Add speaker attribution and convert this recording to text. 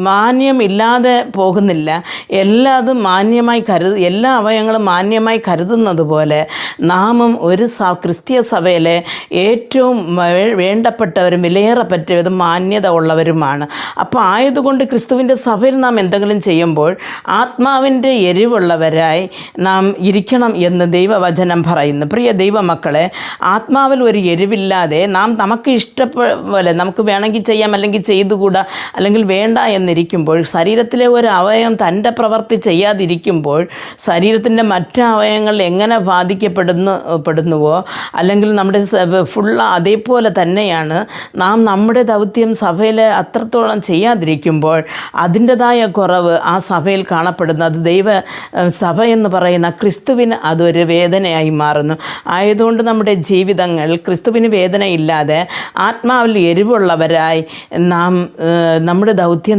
Speaker 1: മാന്യമില്ലാതെ പോകുന്നില്ല. എല്ലാതും മാന്യമായി എല്ലാ അവയവങ്ങളും മാന്യമായി കരുതുന്നത് പോലെ നാമും ഒരു ക്രിസ്തീയ സഭയിലെ ഏറ്റവും വേണ്ടപ്പെട്ടവരും വിലയേറെ പറ്റിയതും മാന്യത ഉള്ളവരുമാണ്. അപ്പോൾ ആയതുകൊണ്ട് ക്രിസ്തുവിൻ്റെ സഭയിൽ നാം എന്തെങ്കിലും ചെയ്യുമ്പോൾ ആത്മാവിൻ്റെ എരിവുള്ളവരായി നാം ഇരിക്കണം എന്ന് ദൈവവചനം പറയുന്നു. പ്രിയ ദൈവമക്കളെ, ആത്മാവിൽ ഒരു എരിവില്ലാതെ നാം നമുക്ക് ഇഷ്ടപോലെ നമുക്ക് വേണമെങ്കിൽ ചെയ്യാം, അല്ലെങ്കിൽ ചെയ്തുകൂടാ, അല്ലെങ്കിൽ വേണ്ട എന്നിരിക്കുമ്പോൾ, ശരീരത്തിലെ ഒരു അവയവം തൻ്റെ പ്രവൃത്തി ചെയ്യാതിരിക്കുമ്പോൾ ശരീരത്തിൻ്റെ മറ്റ് അവയവങ്ങൾ എങ്ങനെ ബാധിക്കപ്പെടുന്നുവോ, അല്ലെങ്കിൽ നമ്മുടെ അതേപോലെ തന്നെയാണ് നാം നമ്മുടെ ദൗത്യം സഭയിൽ അത്രത്തോളം ചെയ്യാതിരിക്കുമ്പോൾ അതിൻ്റെതായ കുറവ് ആ സഭയിൽ കാണപ്പെടുന്നു. അത് സഭ എന്ന് പറയുന്ന ക്രിസ്തുവിന് അതൊരു വേദനയായി മാറുന്നു. ആയതുകൊണ്ട് നമ്മുടെ ജീവിതങ്ങൾ ക്രിസ്തുവിന് വേദനയില്ലാതെ ആത്മാവിൽ എരിവുള്ളവരായി നാം നമ്മുടെ ദൗത്യം